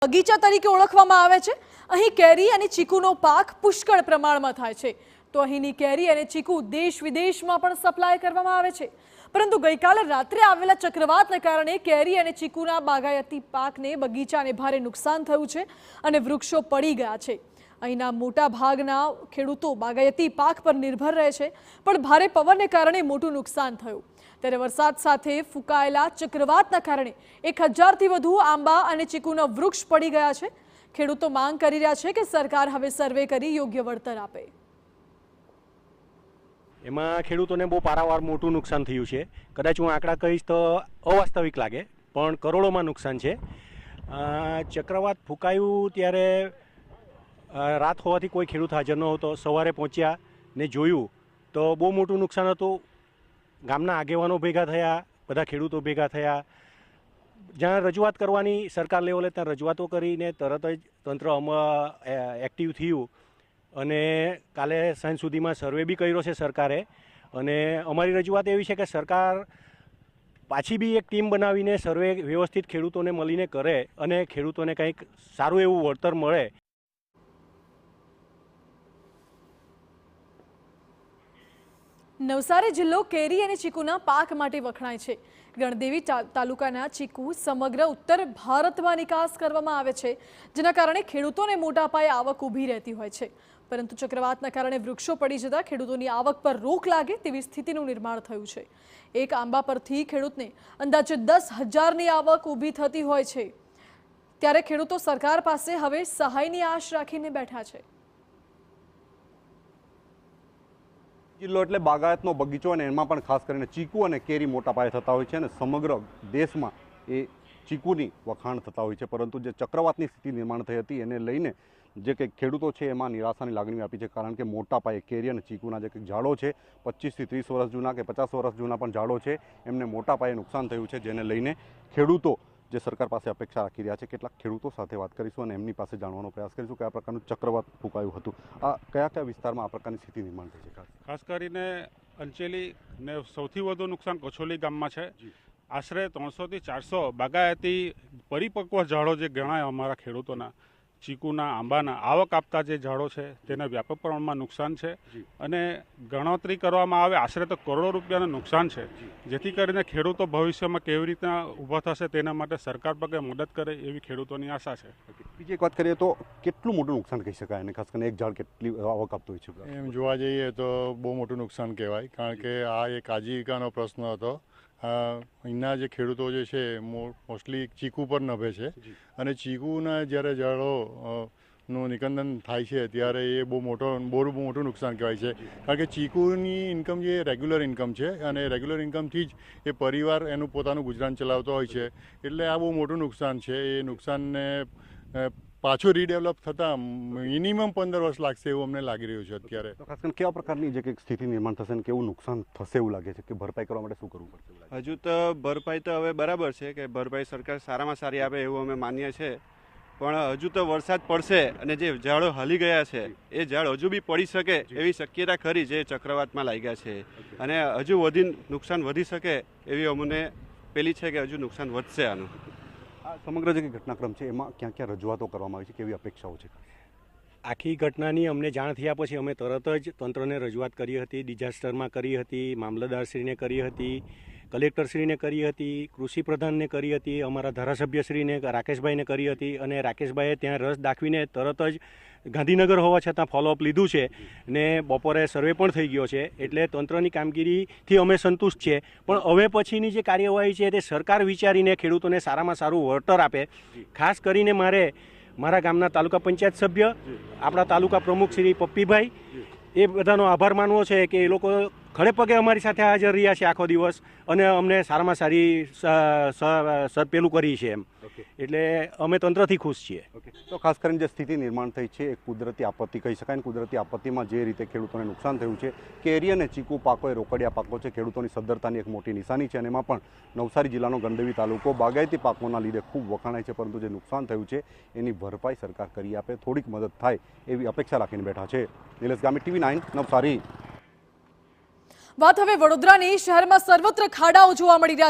બગીચા તરીકે ઓળખવામાં આવે છે। અહીં કેરી અને ચીકુનો પાક પુષ્કળ પ્રમાણમાં થાય છે, તો અહીંની કેરી અને ચીકુ દેશ વિદેશમાં પણ સપ્લાય કરવામાં આવે છે। પરંતુ ગઈકાલે રાત્રે આવેલા ચક્રવાતને કારણે કેરી અને ચીકુના બાગાયતી પાકને બગીચાને ભારે નુકસાન થયું છે અને વૃક્ષો પડી ગયા છે। અહીંના મોટા ભાગના ખેડૂતો બાગાયતી પાક પર નિર્ભર રહે છે, પણ ભારે પવનને કારણે મોટું નુકસાન થયું। ત્યારે વરસાદ સાથે ફૂંકાયેલા ચક્રવાતના કારણે 1000થી વધુ આંબા અને ચીકુના વૃક્ષ પડી ગયા છે। ખેડૂતો માંગ કરી રહ્યા છે કે સરકાર હવે સર્વે કરી યોગ્ય વળતર આપે। એમાં ખેડૂતોને બહુ પારાવાર મોટું નુકસાન થયું છે। કદાચ હું આંકડા કહીશ તો અવાસ્તવિક લાગે, પણ કરોડોમાં નુકસાન છે। ચક્રવાત ફૂંકાયું ત્યારે રાત હોવાથી કોઈ ખેડૂત હાજર ન હતો। સવારે પહોંચ્યા ને જોયું તો બહુ મોટું નુકસાન હતું। ગામના આગેવાનો ભેગા થયા, બધા ખેડૂતો ભેગા થયા। જ્યાં રજૂઆત કરવાની સરકાર લેવલે ત્યાં રજૂઆતો કરીને તરત જ તંત્ર એક્ટિવ થયું અને કાલે સાંજ સુધીમાં સર્વે બી કર્યો છે સરકારે। અને અમારી રજૂઆત એવી છે કે સરકાર પાછી બી એક ટીમ બનાવીને સર્વે વ્યવસ્થિત ખેડૂતોને મળીને કરે અને ખેડૂતોને કંઈક સારું એવું વળતર મળે। નવસારી જિલ્લો કેરી અને ચીકુના પાક માટે વખણાય છે। ગણદેવી તાલુકાના ચીકુ સમગ્ર ઉત્તર ભારતમાં નિકાસ કરવામાં આવે છે, જેના કારણે ખેડૂતોને મોટા પાયે આવક ઊભી રહેતી હોય છે। પરંતુ ચક્રવાતના કારણે વૃક્ષો પડી જતા ખેડૂતોની આવક પર રોક લાગે તેવી સ્થિતિનું નિર્માણ થયું છે। એક આંબા પરથી ખેડૂતને અંદાજે 10,000ની આવક ઊભી થતી હોય છે। ત્યારે ખેડૂતો સરકાર પાસે હવે સહાયની આશ રાખીને બેઠા છે। જિલ્લો એટલે બાગાયતનો બગીચો અને એમાં પણ ખાસ કરીને ચીકુ અને કેરી મોટા પાયે થતા હોય છે અને સમગ્ર દેશમાં એ ચીકુની વખાણ થતા હોય છે। પરંતુ જે ચક્રવાતની સ્થિતિ નિર્માણ થઈ હતી એને લઈને જે કંઈક ખેડૂતો છે એમાં નિરાશાની લાગણી વ્યાપી છે, કારણ કે મોટા પાયે કેરી અને ચીકુના જે કંઈક ઝાડો છે 25થી 30 વર્ષ જૂના કે 50 વર્ષ જૂના પણ ઝાડો છે, એમને મોટા પાયે નુકસાન થયું છે। જેને લઈને ખેડૂતો જે સરકાર પાસે અપેક્ષા રાખી રહ્યા છે। કેટલાક ખેડૂતો સાથે વાત કરીશું અને એમની પાસે જાણવાનો પ્રયાસ કરીશું કે આ પ્રકારનું ચક્રવાત ફૂંકાયું હતું, આ કયા કયા વિસ્તારમાં આ પ્રકારની સ્થિતિ નિર્માણ થઈ છે? ખાસ કરીને અંચેલી ને સૌથી વધુ નુકસાન કછોલી ગામમાં છે। આશરે 300થી 400 બાગાયતી પરિપક્વ ઝાડો જે ગણાય અમારા ખેડૂતોના, ચીકુના, આંબાના આવક આપતા જે ઝાડો છે તેને વ્યાપક પ્રમાણમાં નુકસાન છે અને ગણતરી કરવામાં આવે આશરે તો કરોડો રૂપિયાનું નુકસાન છે। જેથી કરીને ખેડૂતો ભવિષ્યમાં કેવી રીતના ઊભા થશે તેના માટે સરકાર પગે મદદ કરે એવી ખેડૂતોની આશા છે। બીજી એક વાત કરીએ તો કેટલું મોટું નુકસાન કહી શકાય અને ખાસ કરીને એક ઝાડ કેટલી આવક આપતું હોય છે? એમ જોવા જઈએ તો બહુ મોટું નુકસાન કહેવાય, કારણ કે આ એક આજીવિકાનો પ્રશ્ન હતો। અહીંના જે ખેડૂતો જે છે મોસ્ટલી ચીકુ પર નભે છે અને ચીકુના જ્યારે ઝાડોનું નિકંદન થાય છે ત્યારે એ બહુ મોટું નુકસાન કહેવાય છે। કારણ કે ચીકુની ઇન્કમ જે રેગ્યુલર ઇન્કમ છે અને રેગ્યુલર ઇન્કમથી જ એ પરિવાર એનું પોતાનું ગુજરાન ચલાવતો હોય છે, એટલે આ બહુ મોટું નુકસાન છે। એ નુકસાનને પાછું રીડેવલપ થતાં મિનિમમ 15 વર્ષ લાગશે એવું અમને લાગી રહ્યું છે અત્યારે। તો ખાસ કરીને કેવા પ્રકારની જે કંઈક સ્થિતિ નિર્માણ થશે અને કેવું નુકસાન થશે એવું લાગે છે કે ભરપાઈ કરવા માટે શું કરવું પડશે? હજુ તો ભરપાઈ તો હવે બરાબર છે કે ભરપાઈ સરકાર સારામાં સારી આપે એવું અમે માનીએ છીએ, પણ હજુ તો વરસાદ પડશે અને જે ઝાડો હલી ગયા છે એ ઝાડ હજુ બી પડી શકે એવી શક્યતા ખરી જે ચક્રવાતમાં લાગ્યા છે, અને હજુ નુકસાન વધી શકે એવી અમને પેલી છે કે હજુ નુકસાન વધશે આનું। સમગ્ર જે ઘટનાક્રમ છે એમાં ક્યાં ક્યાં રજૂઆતો કરવામાં આવી છે, કેવી અપેક્ષાઓ છે? આખી ઘટનાની અમને જાણ થયા પછી અમે તરત જ તંત્રને રજૂઆત કરી હતી, ડિઝાસ્ટરમાં કરી હતી, મામલતદારશ્રીને કરી હતી, કલેક્ટરશ્રીને કરી હતી, કૃષિ પ્રધાનને કરી હતી, અમારા ધારાસભ્યશ્રીને રાકેશભાઈને કરી હતી અને રાકેશભાઈએ ત્યાં રસ દાખવીને તરત જ ગાંધીનગર હોવા છતાં ફોલોઅપ લીધું છે ને બપોરે સર્વે પણ થઈ ગયો છે। એટલે તંત્રની કામગીરીથી અમે સંતુષ્ટ છીએ, પણ હવે પછીની જે કાર્યવાહી છે તે સરકાર વિચારીને ખેડૂતોને સારામાં સારું વળતર આપે। ખાસ કરીને મારા ગામના તાલુકા પંચાયત સભ્ય, આપણા તાલુકા પ્રમુખ શ્રી પપ્પીભાઈ, એ બધાનો આભાર માનવો છે કે એ લોકો ખડે પગે અમારી સાથે હાજર રહ્યા છે આખો દિવસ અને અમને સારામાં સારી પેલું કરી છે એમ। એટલે અમે તંત્રથી ખુશ છીએ। તો ખાસ કરીને જે સ્થિતિ નિર્માણ થઈ છે એ કુદરતી આપત્તિ કહી શકાય। કુદરતી આપત્તિમાં જે રીતે ખેડૂતોને નુકસાન થયું છે, કેરી અને ચીકુ પાકો એ રોકડિયા પાકો છે, ખેડૂતોની સદ્ધરતાની એક મોટી નિશાની છે અને એમાં પણ નવસારી જિલ્લાનો ગણદેવી તાલુકો બાગાયતી પાકોના લીધે ખૂબ વખાણાય છે, પરંતુ જે નુકસાન થયું છે એની ભરપાઈ સરકાર કરી આપે, થોડીક મદદ થાય એવી અપેક્ષા રાખીને બેઠા છે। નિલેશ ગામી, TV9 નવસારી। વાત હવે વડોદરાની। શહેરમાં સર્વત્ર ખાડાઓ જોવા મળી રહ્યા